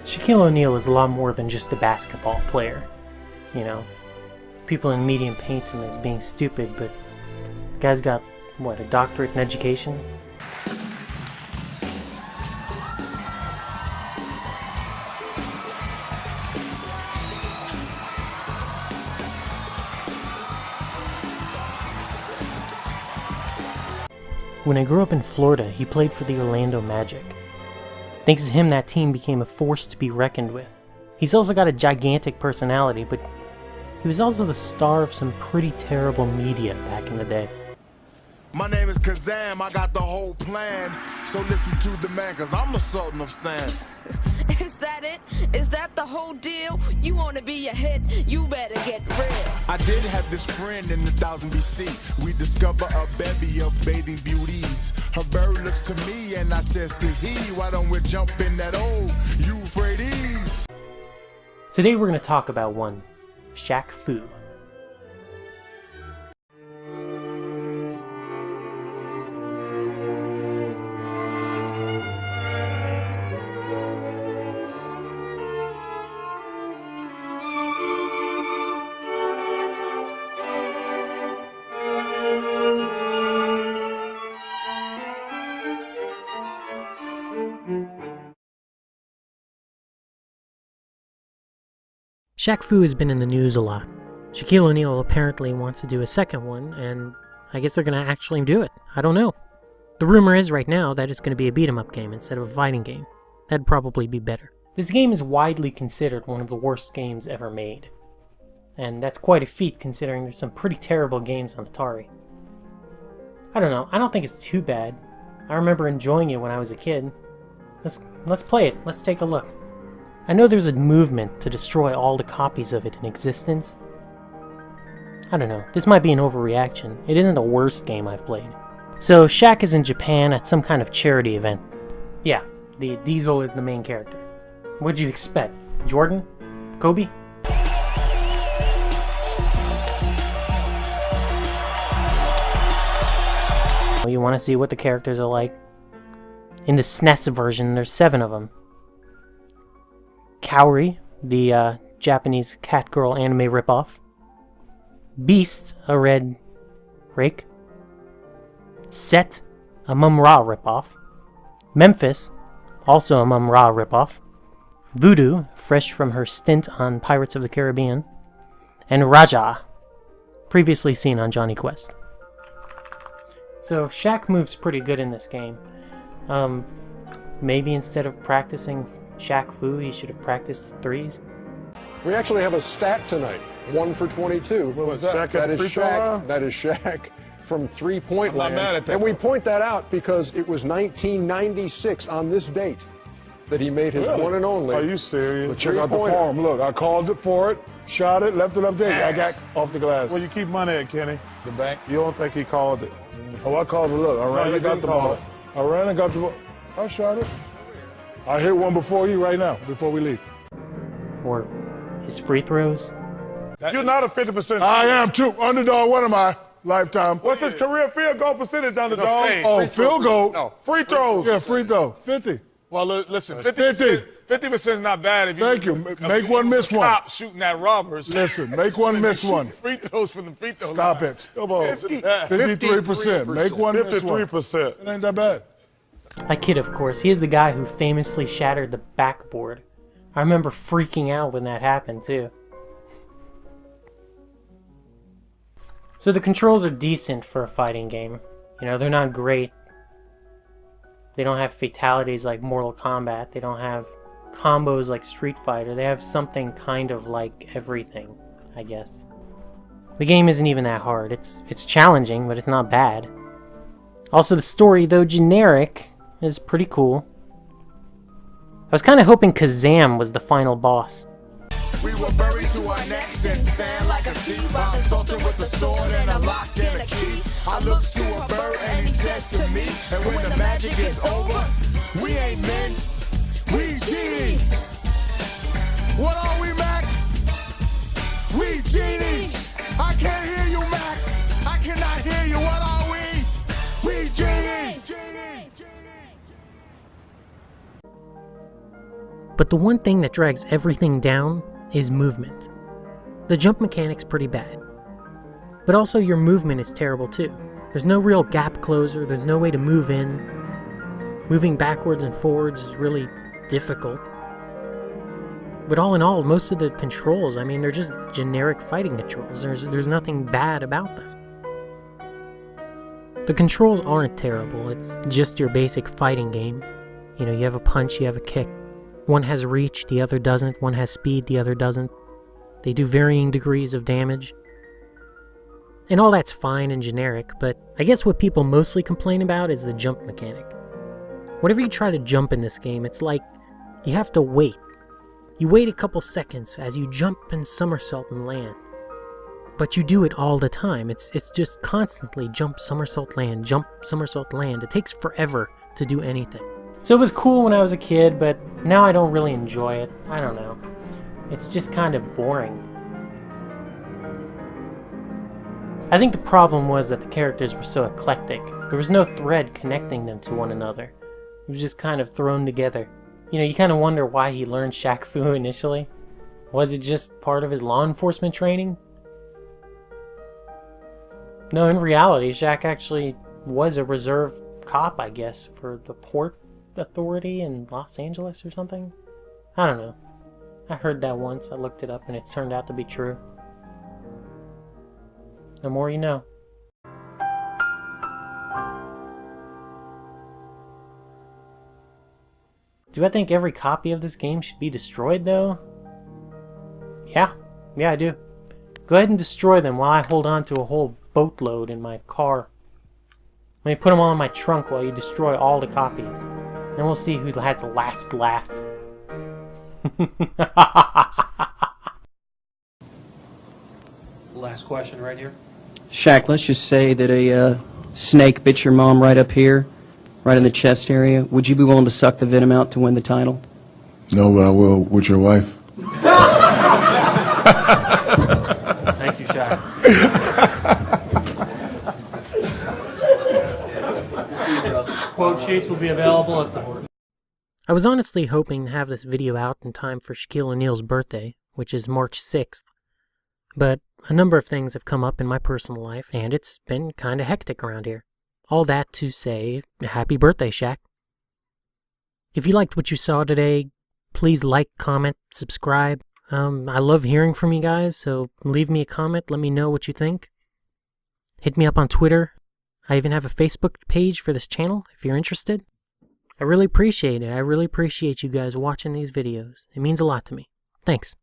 Shaquille O'Neal is a lot more than just a basketball player. You know, people in media paint him as being stupid, but the guy's got, what, a doctorate in education? When I grew up in Florida, he played for the Orlando Magic. Thanks to him, that team became a force to be reckoned with. He's also got a gigantic personality, but he was also the star of some pretty terrible media back in the day. My name is Kazam, I got the whole plan. So listen to the man, cause I'm the Sultan of Sand. Is that it? Is that the whole deal? You wanna be a hit? You better get real. I did have this friend in 1000 BC. We discover a bevy of bathing beauties. Her bird looks to me and I says to he, why don't we jump in that old Euphrates? Today we're going to talk about one, Shaq Fu. Shaq Fu has been in the news a lot. Shaquille O'Neal apparently wants to do a second one, and I guess they're going to actually do it. I don't know. The rumor is right now that it's going to be a beat-em-up game instead of a fighting game. That'd probably be better. This game is widely considered one of the worst games ever made. And that's quite a feat considering there's some pretty terrible games on Atari. I don't know, I don't think it's too bad. I remember enjoying it when I was a kid. Let's play it, let's take a look. I know there's a movement to destroy all the copies of it in existence. I don't know, this might be an overreaction. It isn't the worst game I've played. So Shaq is in Japan at some kind of charity event. Yeah, the Diesel is the main character. What'd you expect? Jordan? Kobe? You want to see what the characters are like? In the SNES version, there's 7 of them. Kaori, the Japanese cat girl anime ripoff. Beast, a red rake. Set, a Mum-Ra ripoff. Memphis, also a Mum-Ra ripoff. Voodoo, fresh from her stint on Pirates of the Caribbean. And Raja, previously seen on Johnny Quest. So Shaq moves pretty good in this game. Maybe instead of practicing Shaq Fu, he should have practiced his threes. We actually have a stat tonight. 1 for 22. What was that? That is Shaq. That is Shaq from three-point land. I'm not mad at that. And we point that out because it was 1996 on this date that he made his one and only. Are you serious? But Check out the form. Look, I called it for it, shot it, left it up there. I got off the glass. Where you keep money at, Kenny? The bank. You don't think he called it? Oh, I called it. Look, I ran and got the ball. I ran and got the ball. I shot it. I hit one before you right now, before we leave. Or his free throws. You're not a 50%. I am too. Underdog, what am I? Lifetime. What's his career field goal percentage, underdog? Oh, field goal? No. Free throws. Yeah, free throw. 50. Well, listen, 50% is not bad if you... Thank you. Make one miss one. Cop shooting at robbers. Listen, make one miss one. Free throws from the free throw Stop line. it. Come on. 53%. Make one miss one. 53%. It ain't that bad. That kid, of course, he is the guy who famously shattered the backboard. I remember freaking out when that happened, too. So the controls are decent for a fighting game. You know, they're not great. They don't have fatalities like Mortal Kombat. They don't have combos like Street Fighter. They have something kind of like everything, I guess. The game isn't even that hard. It's challenging, but it's not bad. Also, the story, though generic, is pretty cool. I was kind of hoping Kazam was the final boss. We were buried to our necks in sand like a sea. By consulting with the sword and a lock and a key. I looked to a bird and he says to me, and when the magic is over, we ain't men, we genie. What are we, Max? We genie. I can't hear you, Max. I cannot hear you. What are we? We genie. But the one thing that drags everything down is movement. The jump mechanic's pretty bad. But also your movement is terrible too. There's no real gap closer, there's no way to move in. Moving backwards and forwards is really difficult. But all in all, most of the controls, I mean, they're just generic fighting controls. There's nothing bad about them. The controls aren't terrible, it's just your basic fighting game. You know, you have a punch, you have a kick. One has reach, the other doesn't. One has speed, the other doesn't. They do varying degrees of damage. And all that's fine and generic, but I guess what people mostly complain about is the jump mechanic. Whenever you try to jump in this game, it's like you have to wait. You wait a couple seconds as you jump and somersault and land. But you do it all the time. It's just constantly jump, somersault, land, jump, somersault, land. It takes forever to do anything. So it was cool when I was a kid, but now I don't really enjoy it. I don't know. It's just kind of boring. I think the problem was that the characters were so eclectic. There was no thread connecting them to one another. It was just kind of thrown together. You know, you kind of wonder why he learned Shaq Fu initially. Was it just part of his law enforcement training? No, in reality, Shaq actually was a reserve cop, I guess, for the Port Authority in Los Angeles or something. I don't know. I heard that once, I looked it up, and it turned out to be true. The more you know. Do I think every copy of this game should be destroyed, though? Yeah, I do. Go ahead and destroy them while I hold on to a whole boatload in my car. Let me put them all in my trunk while you destroy all the copies. Then we'll see who has the last laugh. Last question right here. Shaq, let's just say that a snake bit your mom right up here, right in the chest area. Would you be willing to suck the venom out to win the title? No, but I will with your wife. Thank you, Shaq. Quote sheets will be available at the... I was honestly hoping to have this video out in time for Shaquille O'Neal's birthday, which is March 6th. But a number of things have come up in my personal life, and it's been kinda hectic around here. All that to say, happy birthday, Shaq. If you liked what you saw today, please like, comment, subscribe. I love hearing from you guys, so leave me a comment, let me know what you think. Hit me up on Twitter. I even have a Facebook page for this channel, if you're interested. I really appreciate it. I really appreciate you guys watching these videos. It means a lot to me. Thanks.